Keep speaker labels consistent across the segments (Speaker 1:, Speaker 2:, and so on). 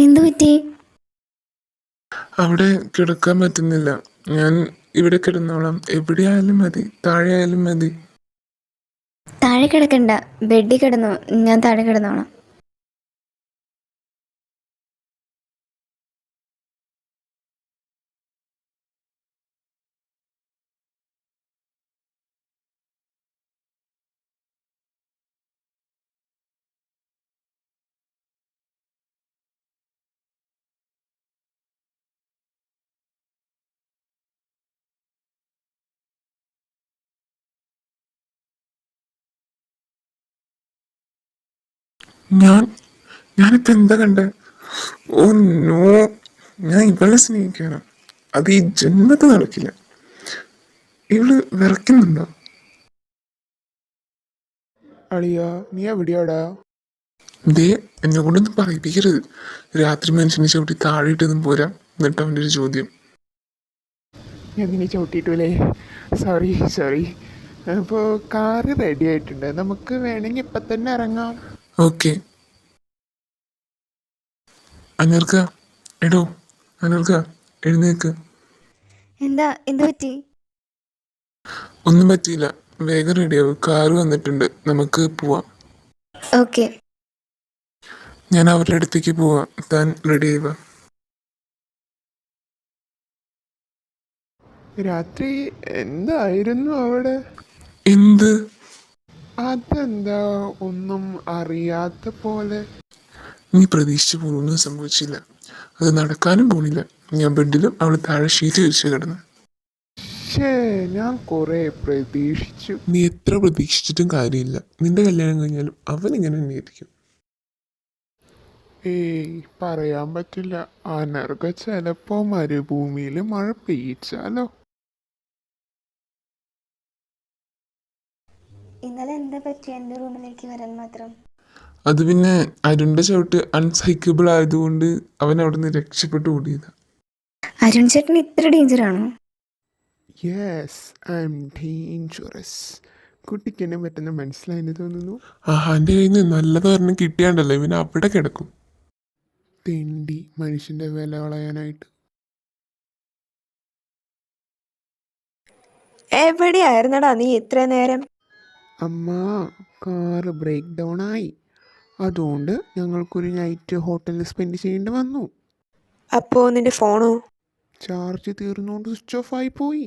Speaker 1: എന്തു പറ്റി?
Speaker 2: അവിടെ കിടക്കാൻ പറ്റുന്നില്ല. ഞാൻ ഇവിടെ കിടന്നോളാം. എവിടെയായാലും മതി, താഴെ ആയാലും മതി.
Speaker 1: താഴെ കിടക്കണ്ട, ബെഡിൽ കിടന്നോ, ഞാൻ താഴെ കിടന്നോളാം.
Speaker 2: ഞാൻ ഞാനിപ്പോ എന്താ കണ്ടേ? ഓ നോ, ഞാൻ ഇവളെ സ്നേഹിക്കണം. അത് ഈ ജന്മത്ത് നടക്കില്ല. ഇവള് വിറയ്ക്കുന്നുണ്ടോ?
Speaker 3: അളിയാ, നീ എവിടെയാടാ?
Speaker 2: ദേ, എന്നെ കൊണ്ടൊന്നും പറയിപ്പിക്കരുത്. രാത്രി മനുഷ്യനെ ചവിട്ടി താഴെ ഇട്ടതും പോരാ, എന്നിട്ട് അവൻ്റെ ഒരു ചോദ്യം.
Speaker 3: ഞാൻ നിന്നെ ചവിട്ടിയിട്ടൂലേ? Sorry sorry. അപ്പോൾ കാറ് റെഡി ആയിട്ടുണ്ട്, നമുക്ക് വേണമെങ്കിൽ ഇപ്പം തന്നെ ഇറങ്ങാം.
Speaker 2: ഓക്കെ. അനർക്ക, എടോ അനർക്ക, എഴുന്നേക്ക്.
Speaker 1: എന്തു പറ്റി?
Speaker 2: ഒന്നും പറ്റിയില്ല. വേഗം റെഡിയാവും, കാറ് വന്നിട്ടുണ്ട്, നമുക്ക് പോവാം.
Speaker 1: ഓക്കെ.
Speaker 2: ഞാൻ അവരുടെ അടുത്തേക്ക് പോവാം, താൻ റെഡി ആവുക.
Speaker 3: രാത്രി എന്തായിരുന്നു അവിടെ?
Speaker 2: എന്ത്?
Speaker 3: അതെന്താ ഒന്നും അറിയാത്ത പോലെ?
Speaker 2: നീ പ്രതീക്ഷിച്ച പോലൊന്നും സംഭവിച്ചില്ല. അത് നടക്കാനും പോണില്ല. ഞാൻ ബെഡിലും അവൾ താഴെ ഷീറ്റ് വിരിച്ച് കിടന്നു.
Speaker 3: ഷേ, ഞാൻ കുറേ പ്രതീക്ഷിച്ചു.
Speaker 2: നീ എത്ര പ്രതീക്ഷിച്ചിട്ടും കാര്യമില്ല. നിന്റെ കല്യാണം കഴിഞ്ഞാലും അവൻ ഇങ്ങനെ തന്നെയായിരിക്കും.
Speaker 3: ഏയ്, പറയാൻ പറ്റില്ല. അനർഘ ചിലപ്പോ മരുഭൂമിയിൽ മഴ പെയ്ച്ചാലോ?
Speaker 1: ഇന്നലെ എന്താ പറ്റി എൻ്റെ റൂമിലേക്ക് വരാൻ മാത്രം?
Speaker 2: അത് പിന്നെ അരുണിന്റെ ചവിട്ട് അൺസൈക്കബിൾ ആയതുകൊണ്ട് അവൻ അവിടെ നിന്ന് രക്ഷപ്പെട്ടു ഓടിയതാ.
Speaker 1: അരുൺ ചേട്ടൻ ഇത്ര ഡേഞ്ചറാണോ?
Speaker 3: Yes, I am dangerous. കുട്ടിക്ക് എന്നെ പറ്റുന്ന മനസ്സിലായെന്ന് തോന്നുന്നു.
Speaker 2: എൻ്റെ കയ്യിൽ നിന്ന് നല്ലത് പറഞ്ഞ് കിട്ടിയാണ്ടല്ലോ ഇവൻ അവിടെ കിടക്കും.
Speaker 3: തെണ്ടി മനുഷ്യന്റെ വില കളയാനായിട്ട്.
Speaker 4: എവിടെയായിരുന്നടാ നീ ഇത്ര നേരം?
Speaker 3: അമ്മ, കാറ് ബ്രേക്ക് ഡൗൺ ആയി. അതുകൊണ്ട് ഞങ്ങൾക്കൊരു നൈറ്റ് ഹോട്ടലിൽ സ്പെൻഡ് ചെയ്യേണ്ടി വന്നു.
Speaker 4: അപ്പോ നിന്റെ ഫോണോ?
Speaker 3: ചാർജ് തീർന്നുകൊണ്ട് സ്വിച്ച് ഓഫ് ആയി പോയി.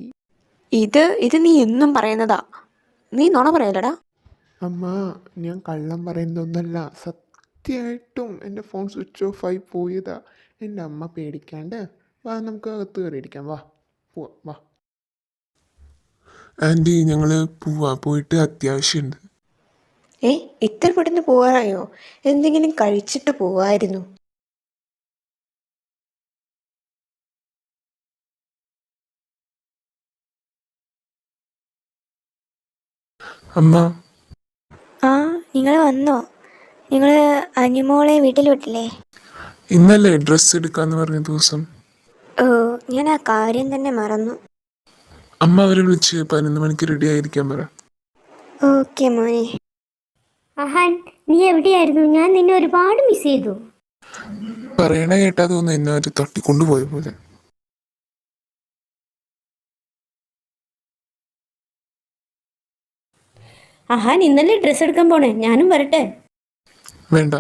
Speaker 4: ഇത് നീ എന്നും പറയുന്നതാ. നീ നുണ പറയലടാ.
Speaker 3: അമ്മ, ഞാൻ കള്ളം പറയുന്നൊന്നല്ല, സത്യമായിട്ടും എൻ്റെ ഫോൺ സ്വിച്ച് ഓഫ് ആയി പോയതാ. എൻ്റെ അമ്മ പേടിക്കാണ്ട് വാ, നമുക്ക് അകത്ത് കയറിയിരിക്കാം. വാ, പോവാ, വാ.
Speaker 2: ആൻറ്റി, ഞങ്ങൾ പോയിട്ട് അത്യാവശ്യമുണ്ട്.
Speaker 4: ഇത്ര പെട്ടെന്ന് പോവാറായോ? എന്തെങ്കിലും കഴിച്ചിട്ട് പോവായിരുന്നു.
Speaker 2: അമ്മ,
Speaker 1: ആ, നിങ്ങൾ വന്നോ? നിങ്ങൾ അനിമോളെ വീട്ടിൽ വിട്ടില്ലേ?
Speaker 2: ഇന്നല്ലേ ഡ്രസ്സ് എടുക്കാന്ന് പറഞ്ഞ ദിവസം?
Speaker 1: ഓ, ഞാൻ ആ കാര്യം തന്നെ മറന്നു.
Speaker 2: അമ്മ അവരെ വിളിച്ച് 11 മണിക്ക് റെഡി ആയിരിക്കാൻ പറ.
Speaker 1: ഓക്കെ മോനെ.
Speaker 5: അഹാൻ, നീ എവിടെയായിരുന്നു? ഞാൻ നിന്നെ ഒരുപാട് മിസ് ചെയ്തു.
Speaker 2: പറയണ കേട്ടാ തോന്നുന്നു എന്നെ അവർ തട്ടിക്കൊണ്ടുപോയ പോലെ.
Speaker 5: അഹാൻ, ഇന്നലെ ഡ്രസ്സ് എടുക്കാൻ പോണേ, ഞാനും വരട്ടെ?
Speaker 2: വേണ്ട.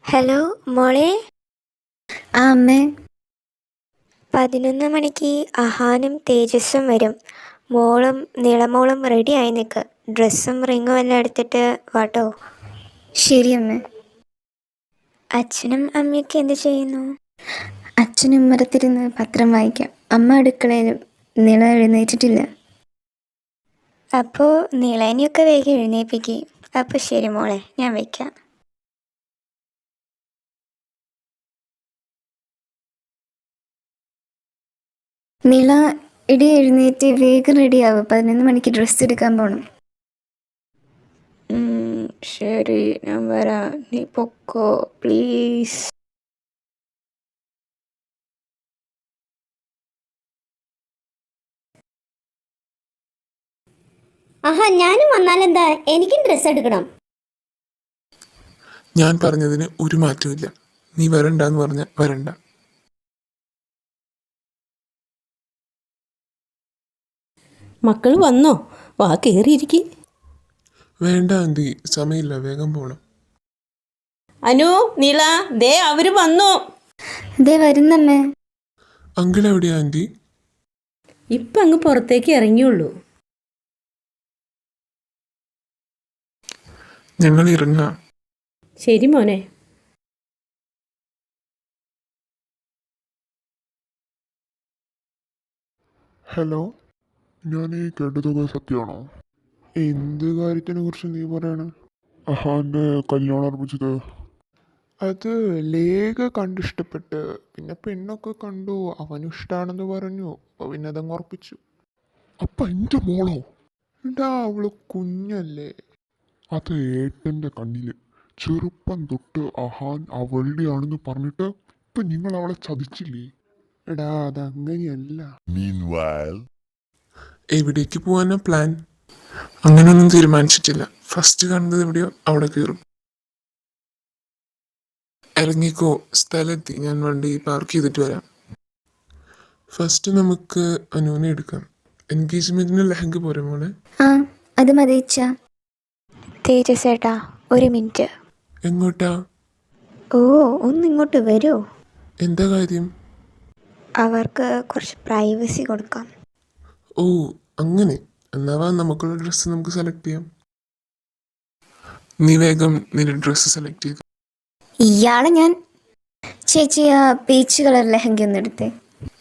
Speaker 1: ഹലോ മോളെ. ആ അമ്മേ. 11 മണിക്ക് അഹാനും തേജസ്സും വരും. മോളും നീളമോളും റെഡി ആയി നിൽക്ക്. ഡ്രസ്സും റിങ്ങും എല്ലാം എടുത്തിട്ട് വാട്ടോ. ശരി അമ്മേ. അച്ഛനും അമ്മയൊക്കെ എന്ത് ചെയ്യുന്നു? അച്ഛനും മരത്തിരുന്ന് പത്രം വായിക്കാം. അമ്മ അടുക്കളയിലും. നീള എഴുന്നേറ്റിട്ടില്ല. അപ്പോൾ നീളേനെയൊക്കെ വേഗം എഴുന്നേൽപ്പിക്കും. അപ്പോൾ ശരി മോളെ, ഞാൻ വയ്ക്കാം. നീള, ഇടി എഴുന്നേറ്റ് വേഗം റെഡിയാവും. 11 മണിക്ക് ഡ്രസ്സ് എടുക്കാൻ പോകണം.
Speaker 4: ശരി, ഞാൻ വരാം. നീ പൊക്കോ പ്ലീസ്.
Speaker 5: ആഹാ ഞാനും വന്നാലെന്താ, എനിക്കും ഡ്രസ്സ് എടുക്കണം.
Speaker 2: ഞാൻ പറഞ്ഞതിന് ഒരു മാറ്റമില്ല. നീ വരണ്ടെന്ന് പറഞ്ഞ വരണ്ട.
Speaker 6: മക്കൾ വന്നോ? വാ കയറിയിരിക്കെ.
Speaker 2: വേണ്ട ആൻറ്റി, സമയമില്ല, വേഗം പോണം.
Speaker 6: അനു, നീള, ദേ അവര് വന്നു.
Speaker 1: ദേ വരുന്നമ്മേ.
Speaker 2: അങ്കിൾ എവിടെയാ ആൻറ്റി?
Speaker 6: ഇപ്പം അങ്ങ് പുറത്തേക്ക് ഇറങ്ങിയുള്ളൂ.
Speaker 2: ഞങ്ങൾ ഇറങ്ങാം.
Speaker 6: ശരി മോനെ.
Speaker 3: ഹലോ, ഞാൻ ഈ കേട്ടതൊക്കെ സത്യമാണോ? എന്ത് കാര്യത്തിനെ കുറിച്ച് നീ പറയണ? അഹാൻ്റെ കല്യാണം ഉറപ്പിച്ചത് അത് ലേഖ കണ്ടിഷ്ടപ്പെട്ട്, പിന്നെ പെണ്ണൊക്കെ കണ്ടു, അവനും ഇഷ്ടമാണെന്ന് പറഞ്ഞു. അപ്പോൾ പിന്നെ അതങ്ങ് ഉറപ്പിച്ചു. അപ്പം എൻ്റെ മോളോ? എടാ അവള് കുഞ്ഞല്ലേ. അത് ഏട്ടൻ്റെ കണ്ണിൽ ചെറുപ്പം തൊട്ട് അഹാൻ അവളുടെ ആണെന്ന് പറഞ്ഞിട്ട് ഇപ്പം നിങ്ങൾ അവളെ ചതിച്ചില്ലേ? എടാ അതങ്ങനെയല്ല.
Speaker 2: എവിടേക്ക് പോകാനാ പ്ലാൻ? അങ്ങനെയൊന്നും തീരുമാനിച്ചിട്ടില്ല. ഫസ്റ്റ് കാണുന്നത് എവിടെയോ അവിടെ കയറും. ഇറങ്ങിക്കോ, സ്ഥലത്തി ഞാൻ വണ്ടി പാർക്ക് ചെയ്തിട്ട് വരാം. ഫസ്റ്റ് നമുക്ക് അനുവിനെ എടുക്കാം. എൻഗേജ്മെന്റിന് ലെഹങ്ക പോരെ മോളെ?
Speaker 1: ആ അത് മതിച്ച.
Speaker 4: തേജസ്സേട്ടാ, ഒരു മിനിറ്റ്.
Speaker 2: എങ്ങോട്ടാ?
Speaker 1: ഓ ഒന്നിങ്ങോട്ട് വരൂ.
Speaker 2: എന്താ കാര്യം?
Speaker 4: അവർക്ക് കുറച്ച് പ്രൈവസി കൊടുക്കാം.
Speaker 2: ഓ അങ്ങനെ. എന്നാവാ നമുക്കുള്ള ഡ്രസ്സ് നമുക്ക് സെലക്ട് ചെയ്യാം. നീ വേഗം നിന്റെ ഡ്രസ്സ് സെലക്ട് ചെയ്തു.
Speaker 1: ഇയാളെ ഞാൻ. ചേച്ചി ആ പീച്ച് കളർ ലെഹങ്ക ഒന്ന് എടുത്തേ.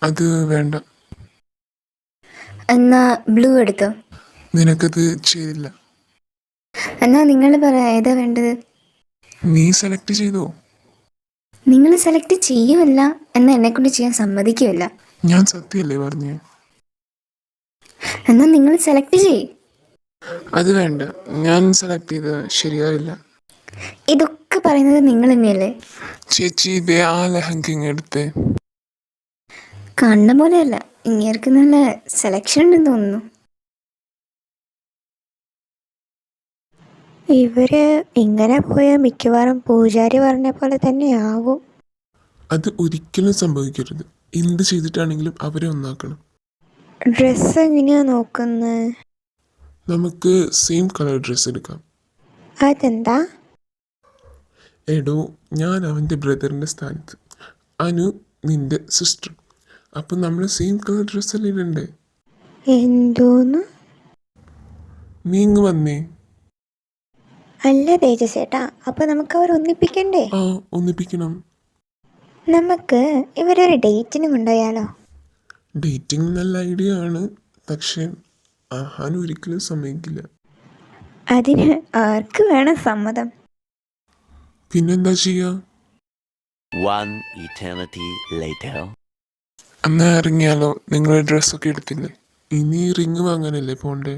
Speaker 2: അത് വേണ്ട.
Speaker 1: എന്നാ ബ്ലൂ എടുത്തോ.
Speaker 2: നിനക്കത് ചേരില്ല.
Speaker 1: എന്നാ നിങ്ങൾ പറ ഏതാ വേണ്ടത്.
Speaker 2: നീ സെലക്ട് ചെയ്തോ?
Speaker 1: നിങ്ങൾ സെലക്ട് ചെയ്യുമല്ല എന്നാൽ എന്നെക്കൊണ്ട് ചെയ്യാൻ സമ്മതിക്കുമല്ല.
Speaker 2: ഞാൻ സത്യമല്ലേ പറഞ്ഞേ?
Speaker 1: എന്നാൽ നിങ്ങൾ സെലക്ട് ചെയ്യ്.
Speaker 2: അത് വേണ്ട, ഞാൻ സെലക്ട് ചെയ്ത് ശരിയാവില്ല.
Speaker 1: ഇതൊക്കെ പറയുന്നത് നിങ്ങൾ തന്നെയല്ലേ?
Speaker 2: ചേച്ചി ഇതേ ആ ലെഹങ്ക എടുത്തേ.
Speaker 1: കണ്ണ പോലെയല്ല, ഇങ്ങേർക്ക് നല്ല സെലക്ഷൻ ഉണ്ടെന്ന് തോന്നുന്നു.
Speaker 4: ഇവര് ഇങ്ങനെ പോയാൽ മിക്കവാറും പൂജാരി പറഞ്ഞ പോലെ തന്നെ ആവും.
Speaker 2: അത് ഒരിക്കലും സംഭവിക്കരുത്. എന്ത് ചെയ്തിട്ടാണെങ്കിലും അവരെ ഒന്നാക്കണം.
Speaker 4: ഡ്രസ്സ് എങ്ങനെയാ നോക്കുന്നത്?
Speaker 2: നമുക്ക് സെയിം കളർ ഡ്രസ്സ് എടുക്കാം.
Speaker 4: അതെന്താ?
Speaker 2: എടോ, ഞാൻ അവൻ്റെ ബ്രദറിൻ്റെ സ്ഥാനത്ത്, അനു നിന്റെ സിസ്റ്റർ. അപ്പം നമ്മൾ സെയിം കളർ ഡ്രസ്സല്ലേ ഇടണ്ടേ?
Speaker 4: എന്തോന്ന്?
Speaker 2: നീ ഇങ്ങ് വന്നേ.
Speaker 4: അല്ല തേജസ്സേട്ടാ, അപ്പൊ നമുക്ക് അവർ ഒന്നിപ്പിക്കണ്ടേ?
Speaker 2: ആ, ഒന്നിപ്പിക്കണം.
Speaker 4: നമുക്ക് ഇവരൊരു ഡേറ്റിന് കൊണ്ടുപോയാലോ?
Speaker 2: ഡേറ്റിംഗ് നല്ല ഐഡിയ ആണ്, പക്ഷേ ആഹാൻ ഒരിക്കലും സമ്മതിക്കില്ല.
Speaker 4: അതിന് ആർക്ക് വേണം സമ്മതം?
Speaker 2: പിന്നെന്താ ചെയ്യാ?
Speaker 7: One eternity later.
Speaker 2: എന്നാ ഇറങ്ങിയാലോ? നിങ്ങളുടെ ഡ്രസ്സൊക്കെ എടുത്തില്ലേ? ഇനി റിങ് വാങ്ങാനല്ലേ പോണ്ടേ?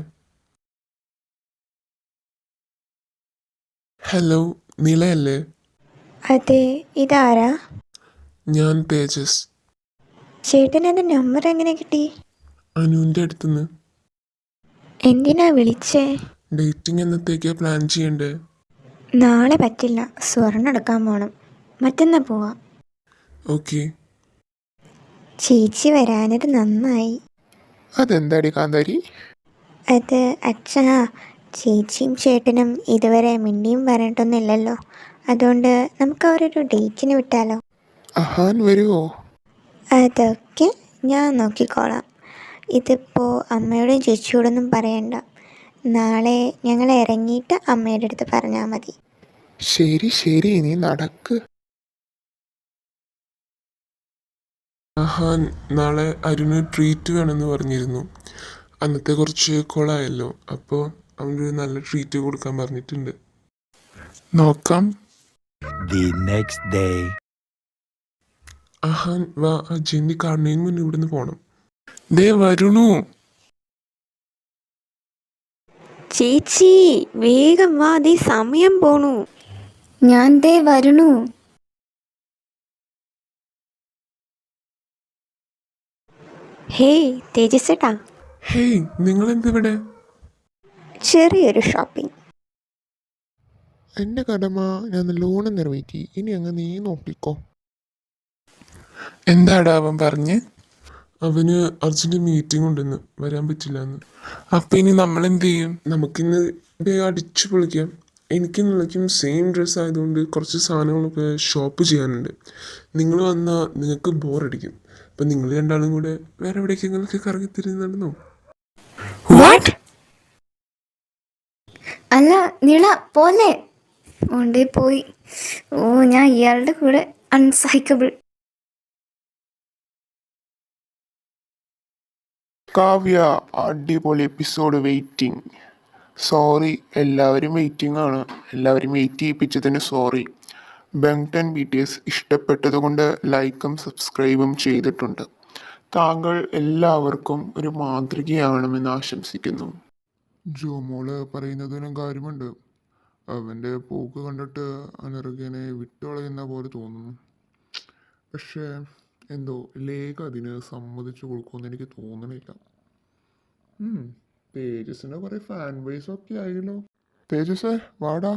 Speaker 2: ഹലോ, നിളയല്ലേ?
Speaker 4: അതെ, ഇതാരാ?
Speaker 2: ഞാൻ തേജസ്.
Speaker 4: ചേട്ടൻ എൻ്റെ നമ്പർ എങ്ങനെ കിട്ടി?
Speaker 2: അനുവിൻ്റെ അടുത്തുനിന്ന്.
Speaker 4: എന്തിനാ വിളിച്ചേ?
Speaker 2: ഡേറ്റിംഗ് എന്നത്തേക്കാ പ്ലാൻ ചെയ്യണ്ടേ?
Speaker 4: നാളെ പറ്റില്ല, സ്വർണ്ണം എടുക്കാൻ പോണം. മറ്റന്നാ പോവാം.
Speaker 2: ഓക്കെ.
Speaker 4: ചേച്ചി വരാനത് നന്നായി.
Speaker 3: അതെന്താടി കാന്താരി?
Speaker 4: അത് അച്ഛാ, ചേച്ചിയും ചേട്ടനും ഇതുവരെ മിണ്ടിയും പറഞ്ഞിട്ടൊന്നുമില്ലല്ലോ. അതുകൊണ്ട് നമുക്ക് അവരൊരു ഡേറ്റിന് വിട്ടാലോ?
Speaker 3: അഹാൻ വരുമോ?
Speaker 4: അതൊക്കെ ഞാൻ നോക്കിക്കോളാം. ഇതിപ്പോൾ അമ്മയോടും ചേച്ചിയോടൊന്നും പറയണ്ട. നാളെ ഞങ്ങൾ ഇറങ്ങിയിട്ട് അമ്മയുടെ അടുത്ത് പറഞ്ഞാൽ മതി.
Speaker 3: ശരി ശരി, നീ നടക്ക്.
Speaker 2: ആഹാൻ നാളെ അരുണ് ട്രീറ്റ് വേണമെന്ന് പറഞ്ഞിരുന്നു. അന്നത്തെ കുറച്ച് കൊളായല്ലോ, അപ്പോൾ അവനൊരു നല്ല ട്രീറ്റ് കൊടുക്കാൻ പറഞ്ഞിട്ടുണ്ട്. നോക്കാം.
Speaker 7: The next day.
Speaker 2: ആഹാൻ വാ, അജയൻ്റെ കാണുന്നതിന് മുന്നേ ഇവിടുന്ന് പോണം. ദേ വരുണു.
Speaker 4: ചേച്ചി വേഗം വാ, ദേ സമയം പോണു.
Speaker 1: ഞാൻ ദേ വരണു.
Speaker 4: ഹേയ് തേജസ്സേട്ടാ.
Speaker 2: ഹേയ്, നിങ്ങളെന്തിവിടെ?
Speaker 4: ചെറിയൊരു ഷോപ്പിംഗ്.
Speaker 3: എൻ്റെ കടമ ഞാൻ നല്ലോണം നിറവേറ്റി. ഇനി അങ്ങ് നീ നോക്കിക്കോ.
Speaker 2: എന്താടാ അവൻ പറഞ്ഞ്? അവന് അർജന്റ് മീറ്റിംഗ് ഉണ്ടെന്ന് വരാൻ പറ്റില്ല എന്ന്. അപ്പം ഇനി നമ്മൾ എന്ത് ചെയ്യും? നമുക്കിന്ന് അടിച്ചു പൊളിക്കാം. എനിക്കെന്നുള്ളക്കും സെയിം ഡ്രസ്സ് ആയതുകൊണ്ട് കുറച്ച് സാധനങ്ങളൊക്കെ ഷോപ്പ് ചെയ്യാനുണ്ട്. നിങ്ങൾ വന്നാൽ നിങ്ങൾക്ക് ബോറടിക്കും. അപ്പം നിങ്ങൾ രണ്ടാളും കൂടെ വേറെ എവിടേക്കെങ്കിലൊക്കെ കറങ്ങി തിരിഞ്ഞ് നടന്നോ?
Speaker 1: വാട്ട്? അല്ല നീള പോലെ കൊണ്ടേ പോയി. ഓ ഞാൻ ഇയാളുടെ കൂടെ അൺസഹിക്കബിൾ.
Speaker 3: കാവ്യ, അടിപൊളി എപ്പിസോഡ് വെയിറ്റിംഗ്. സോറി, എല്ലാവരും വെയിറ്റിംഗ് ആണ്. എല്ലാവരും വെയിറ്റ് ചെയ്യിപ്പിച്ചതിന് സോറി. ബെങ്ടൺ BTS ഇഷ്ടപ്പെട്ടതുകൊണ്ട് ലൈക്കും സബ്സ്ക്രൈബും ചെയ്തിട്ടുണ്ട്. താങ്കൾ എല്ലാവർക്കും ഒരു മാതൃകയാവണമെന്ന് ആശംസിക്കുന്നു. ജോമോള് പറയുന്നതിനും കാര്യമുണ്ട്. അവൻ്റെ പോക്ക് കണ്ടിട്ട് അനർഘനെ വിട്ടുകളയുന്ന പോലെ തോന്നുന്നു. പക്ഷേ എന്തോ ലേഖ അതിന് സമ്മതിച്ചു കൊടുക്കുമെന്ന് എനിക്ക് തോന്നണില്ല. തേജസിന് കുറേ ഫാൻ ബേസ് ഒക്കെ ആയല്ലോ. തേജസ് വാടാ.